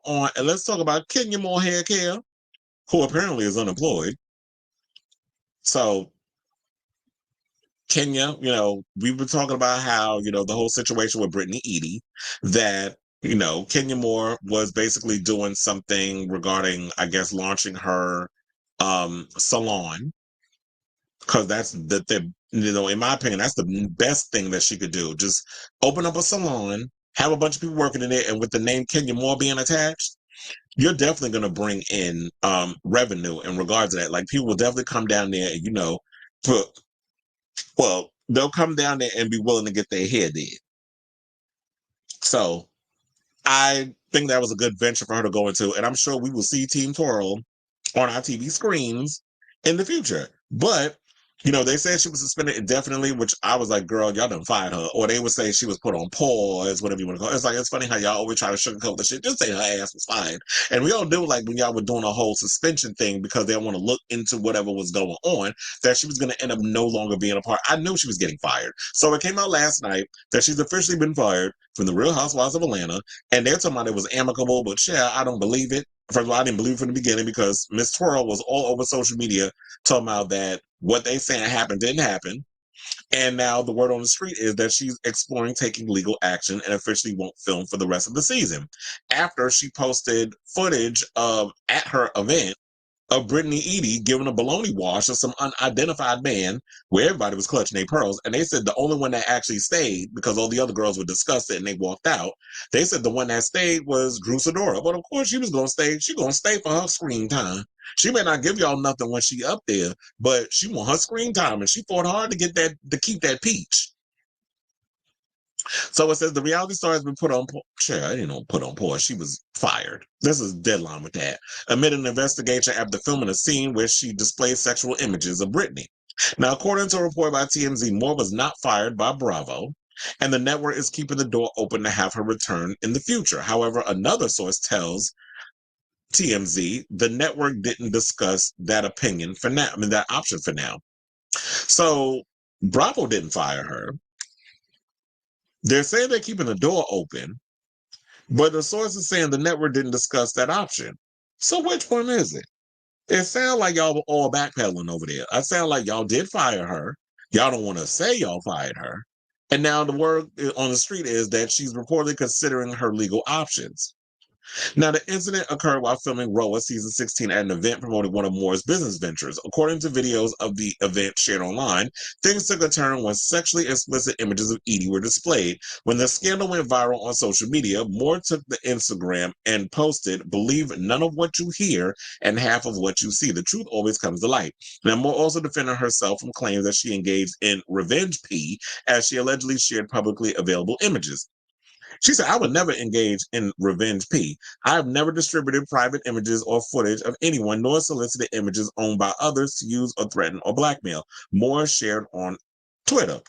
on and let's talk about Kenya Moore Hair Care, who apparently is unemployed. So Kenya, we were talking about how, the whole situation with Brittany Eady, that, Kenya Moore was basically doing something regarding, I guess, launching her salon. Because that's in my opinion, that's the best thing that she could do. Just open up a salon, have a bunch of people working in it, and with the name Kenya Moore being attached, you're definitely going to bring in revenue in regards to that. Like people will definitely come down there and, put, they'll come down there and be willing to get their hair did. So I think that was a good venture for her to go into. And I'm sure we will see Team Twirl on our TV screens in the future. But they said she was suspended indefinitely, which I was like, girl, y'all done fired her. Or they would say she was put on pause, whatever you want to call it. It's like, it's funny how y'all always try to sugarcoat the shit. Just say her ass was fired. And we all do, like, when y'all were doing a whole suspension thing because they want to look into whatever was going on, that she was going to end up no longer being a part. I knew she was getting fired. So it came out last night that she's officially been fired from the Real Housewives of Atlanta. And they're talking about it was amicable, but yeah, I don't believe it. First of all, I didn't believe it from the beginning because Miss Twirl was all over social media talking about that what they saying happened didn't happen. And now the word on the street is that she's exploring taking legal action and officially won't film for the rest of the season. After she posted footage of at her event of Brittany Eady giving a baloney wash of some unidentified man where everybody was clutching their pearls. And they said the only one that actually stayed, because all the other girls were disgusted and they walked out, they said the one that stayed was Drew Sidora. But of course she was going to stay. She going to stay for her screen time. She may not give y'all nothing when she up there, but she want her screen time and she fought hard to get that, to keep that peach. So it says the reality star has been put on pause. I didn't know put on pause. She was fired. This is deadline with that. Amid an investigation after filming a scene where she displayed sexual images of Britney. Now, according to a report by TMZ, Moore was not fired by Bravo, and the network is keeping the door open to have her return in the future. However, another source tells TMZ the network didn't discuss that opinion for now. I mean, that option for now. So Bravo didn't fire her. They're saying they're keeping the door open, but the source is saying the network didn't discuss that option. So which one is it? It sounds like y'all were all backpedaling over there. I sound like y'all did fire her. Y'all don't want to say y'all fired her. And now the word on the street is that she's reportedly considering her legal options. Now, the incident occurred while filming Roa season 16 at an event promoting one of Moore's business ventures. According to videos of the event shared online, things took a turn when sexually explicit images of Edie were displayed. When the scandal went viral on social media, Moore took the Instagram and posted, "Believe none of what you hear and half of what you see. The truth always comes to light." Now, Moore also defended herself from claims that she engaged in revenge pee as she allegedly shared publicly available images. She said, "I would never engage in revenge P. I have never distributed private images or footage of anyone, nor solicited images owned by others to use or threaten or blackmail." Moore shared on Twitter.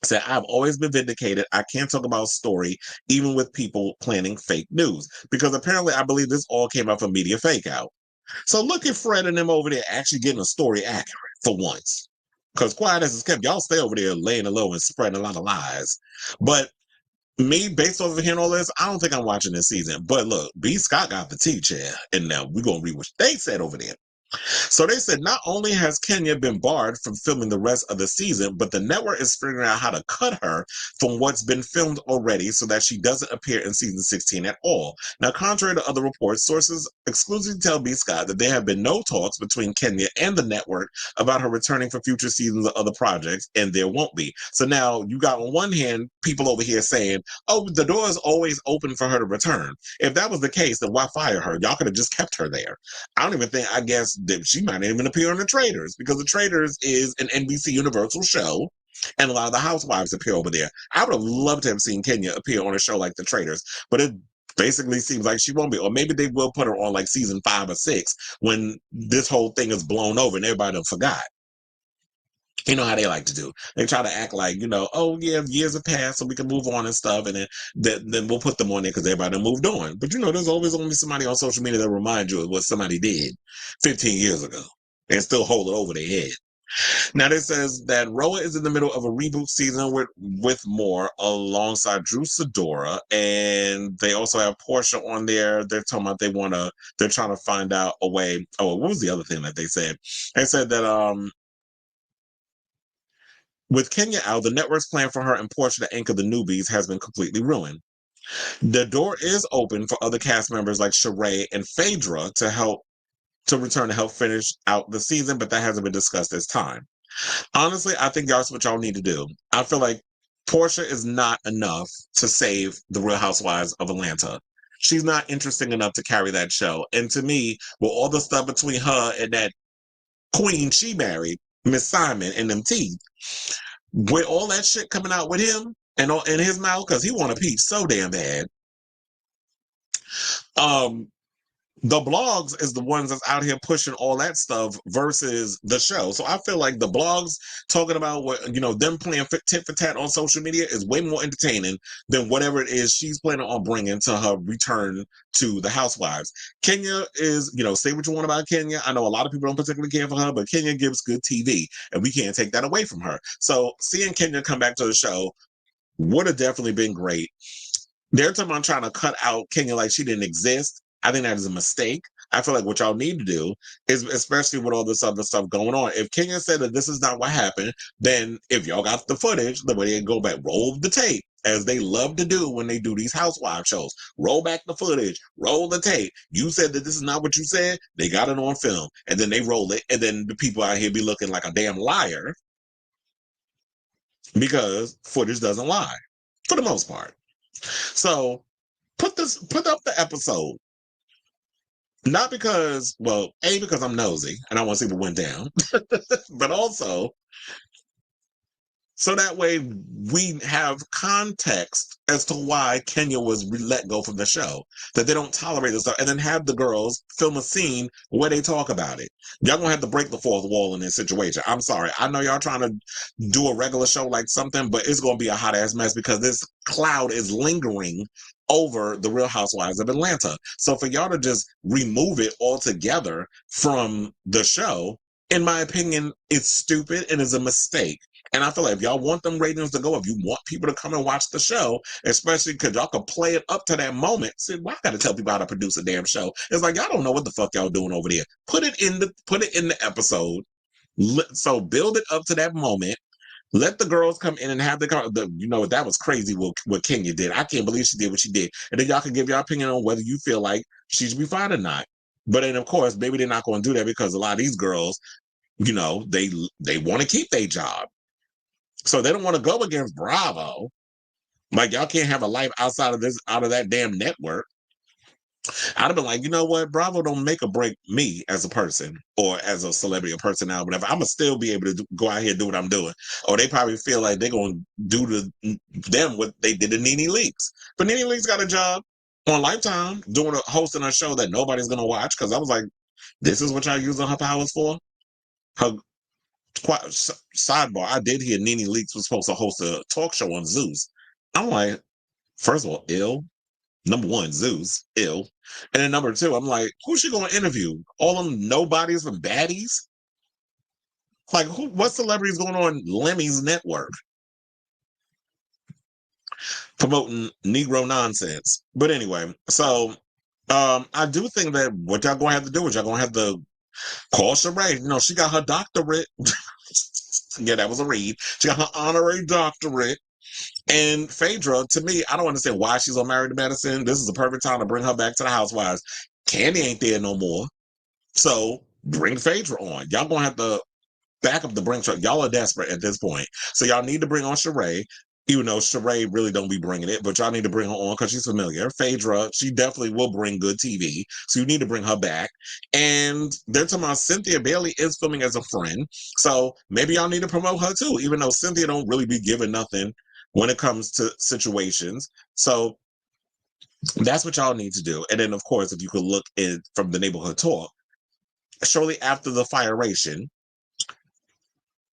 Said, "I've always been vindicated. I can't talk about story, even with people planning fake news." Because apparently, I believe this all came out from media fake out. So look at Fred and them over there actually getting a story accurate for once. Because quiet as it's kept, y'all stay over there laying low and spreading a lot of lies. But me, based off of hearing all this, I don't think I'm watching this season. But look, B. Scott got the tea chair, and now we're going to read what they said over there. So they said not only has Kenya been barred from filming the rest of the season, but the network is figuring out how to cut her from what's been filmed already so that she doesn't appear in season 16 at all. Now, contrary to other reports, sources exclusively tell B. Scott that there have been no talks between Kenya and the network about her returning for future seasons of other projects, and there won't be. So now you got on one hand people over here saying, "Oh, the door is always open for her to return." If that was the case, then why fire her? Y'all could have just kept her there. I don't even think, I guess that she might not even appear on The Traitors, because The Traitors is an NBC Universal show, and a lot of the housewives appear over there. I would have loved to have seen Kenya appear on a show like The Traitors, but it basically seems like she won't be. Or maybe they will put her on like season 5 or 6 when this whole thing is blown over and everybody done forgot. You know how they like to do. They try to act like, oh yeah, years have passed so we can move on and stuff, and then we'll put them on there because everybody done moved on. But there's always only somebody on social media that remind you of what somebody did 15 years ago and still hold it over their head. Now this says that Roa is in the middle of a reboot season with more alongside Drew Sidora, and they also have Portia on there. They're talking about they're trying to find out a way. Oh, what was the other thing that they said? They said that with Kenya out, the network's plan for her and Portia to anchor the newbies has been completely ruined. The door is open for other cast members like Sheree and Phaedra to return to help finish out the season, but that hasn't been discussed this time. Honestly, I think that's what y'all need to do. I feel like Portia is not enough to save the Real Housewives of Atlanta. She's not interesting enough to carry that show. And to me, with all the stuff between her and that queen she married, Miss Simon, and them teeth, with all that shit coming out with him and in his mouth, because he want a piece so damn bad. The blogs is the ones that's out here pushing all that stuff versus the show. So I feel like the blogs talking about what, them playing tit for tat on social media is way more entertaining than whatever it is she's planning on bringing to her return to the Housewives. Kenya is, say what you want about Kenya. I know a lot of people don't particularly care for her, but Kenya gives good TV and we can't take that away from her. So seeing Kenya come back to the show would have definitely been great. They're talking about trying to cut out Kenya like she didn't exist. I think that is a mistake. I feel like what y'all need to do is, especially with all this other stuff going on, if Kenya said that this is not what happened, then if y'all got the footage, the way they go back, roll the tape, as they love to do when they do these housewife shows. Roll back the footage, roll the tape. You said that this is not what you said. They got it on film, and then they roll it, and then the people out here be looking like a damn liar because footage doesn't lie for the most part. So put up the episode. Not because, well, A, because I'm nosy and I want to see what went down, but also so that way we have context as to why Kenya was let go from the show, that they don't tolerate this stuff, and then have the girls film a scene where they talk about it. Y'all gonna have to break the fourth wall in this situation. I'm sorry. I know y'all trying to do a regular show like something, but it's gonna be a hot ass mess because this cloud is lingering over the Real Housewives of Atlanta. So for y'all to just remove it altogether from the show, in my opinion, it's stupid and is a mistake. And I feel like if y'all want them ratings to go, if you want people to come and watch the show, especially because y'all can play it up to that moment. See, why I gotta tell people how to produce a damn show? It's like y'all don't know what the fuck y'all doing over there. Put it in the episode. So build it up to that moment. Let the girls come in and have that was crazy what Kenya did. I can't believe she did what she did. And then y'all can give your opinion on whether you feel like she should be fired or not. But then of course, maybe they're not going to do that because a lot of these girls, they want to keep their job. So they don't want to go against Bravo. Like y'all can't have a life outside of that damn network. I'd have been like, you know what? Bravo don't make or break me as a person or as a celebrity or personality, whatever. I'm going to still be able to go out here and do what I'm doing. Or they probably feel like they're going to do to them what they did to Nene Leakes. But Nene Leakes got a job on Lifetime hosting a show that nobody's going to watch because I was like, this is what y'all using her powers for? Her sidebar, I did hear Nene Leakes was supposed to host a talk show on Zeus. I'm like, first of all, ill. Number one, Zeus, ill. And then number two, I'm like, who's she going to interview? All them nobodies and baddies? Like, what celebrities going on Lemmy's network? Promoting Negro nonsense. But anyway, so I do think that what y'all going to have to do is y'all going to have to call Sheree. She got her doctorate. Yeah, that was a read. She got her honorary doctorate. And Phaedra, to me, I don't understand why she's on Married to Medicine. This is the perfect time to bring her back to the Housewives. Candy ain't there no more. So bring Phaedra on. Y'all gonna have to back up the Brink truck. Y'all are desperate at this point. So y'all need to bring on Sheree. Even though Sheree really don't be bringing it, but y'all need to bring her on because she's familiar. Phaedra, she definitely will bring good TV. So you need to bring her back. And they're talking about Cynthia Bailey is filming as a friend. So maybe y'all need to promote her too, even though Cynthia don't really be giving nothing when it comes to situations. So that's what y'all need to do. And then, of course, if you could look from the neighborhood talk, shortly after the firation,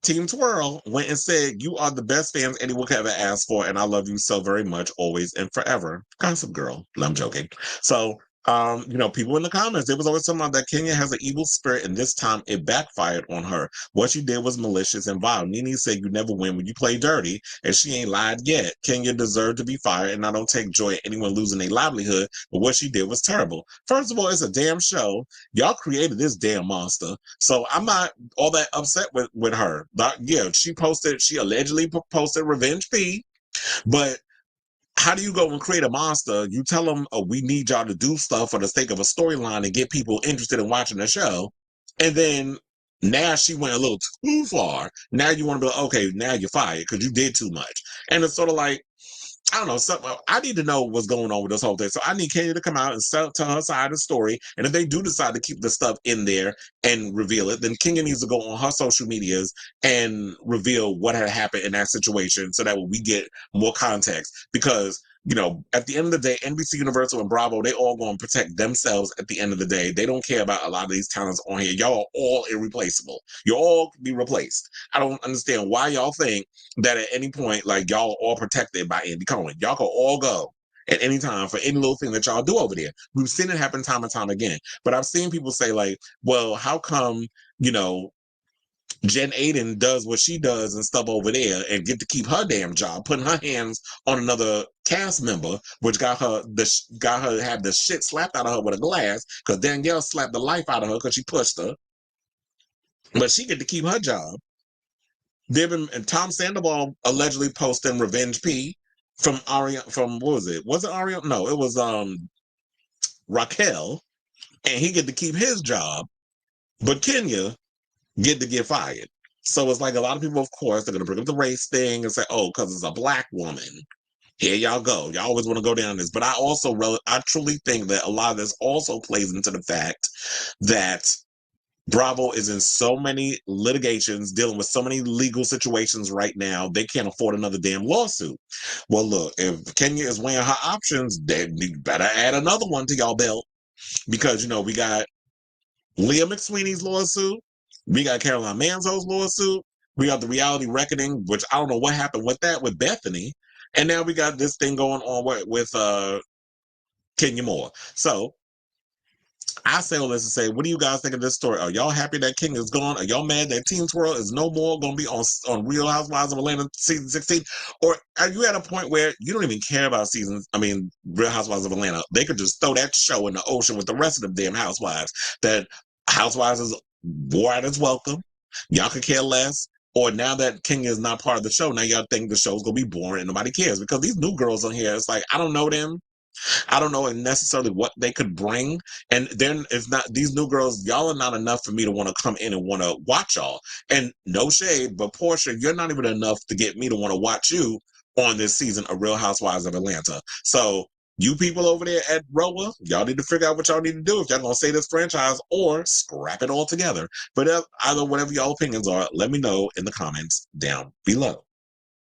Team Twirl went and said, "You are the best fans anyone could ever ask for, and I love you so very much, always and forever." Gossip Girl. No, I'm joking. So People in the comments, it was always talking about that Kenya has an evil spirit, and this time it backfired on her. What she did was malicious and vile. Nene said you never win when you play dirty, and she ain't lied yet. Kenya deserved to be fired, and I don't take joy in anyone losing their livelihood, but what she did was terrible. First of all, it's a damn show. Y'all created this damn monster. So I'm not all that upset with her. Yeah, she allegedly posted Revenge P, but how do you go and create a monster? You tell them, oh, we need y'all to do stuff for the sake of a storyline and get people interested in watching the show. And then now she went a little too far. Now you want to be like, okay, now you're fired because you did too much. And it's sort of like, I don't know, something. I need to know what's going on with this whole thing. So I need Kenya to come out and tell her side of the story. And if they do decide to keep the stuff in there and reveal it, then Kenya needs to go on her social medias and reveal what had happened in that situation so that we get more context. Because, at the end of the day, NBC Universal and Bravo, they all going to protect themselves at the end of the day. They don't care about a lot of these talents on here. Y'all are all irreplaceable. You all can be replaced. I don't understand why y'all think that at any point, like, y'all are all protected by Andy Cohen. Y'all can all go at any time for any little thing that y'all do over there. We've seen it happen time and time again. But I've seen people say, like, well, how come, Jen Aiden does what she does and stuff over there and get to keep her damn job, putting her hands on another cast member, which got her had the shit slapped out of her with a glass because Danielle slapped the life out of her because she pushed her. But she get to keep her job. And Tom Sandoval allegedly posting Revenge P from what was it? Was it Ariana? No, it was Raquel, and he get to keep his job, but Kenya get to get fired. So it's like a lot of people, of course, they're gonna bring up the race thing and say, oh, because it's a black woman. Here y'all go. Y'all always want to go down this. But I truly think that a lot of this also plays into the fact that Bravo is in so many litigations, dealing with so many legal situations right now, they can't afford another damn lawsuit. Well, look, if Kenya is weighing her options, then you better add another one to y'all belt because, we got Leah McSweeney's lawsuit, we got Caroline Manzo's lawsuit, we got the Reality Reckoning, which I don't know what happened with that with Bethany, and now we got this thing going on with Kenya Moore. So I say all this to say, what do you guys think of this story? Are y'all happy that King is gone? Are y'all mad that Teen Twirl is no more going to be on Real Housewives of Atlanta season 16? Or are you at a point where you don't even care about Real Housewives of Atlanta? They could just throw that show in the ocean with the rest of the damn Housewives. That Housewives is war at its welcome. Y'all could care less. Or now that Kenya is not part of the show, now y'all think the show's going to be boring and nobody cares. Because these new girls on here, it's like, I don't know them. I don't know necessarily what they could bring. And then it's not these new girls, y'all are not enough for me to want to come in and want to watch y'all. And no shade, but Portia, you're not even enough to get me to want to watch you on this season of Real Housewives of Atlanta. So you people over there at ROA, y'all need to figure out what y'all need to do if y'all gonna say this franchise or scrap it all together. But either whatever y'all opinions are, let me know in the comments down below.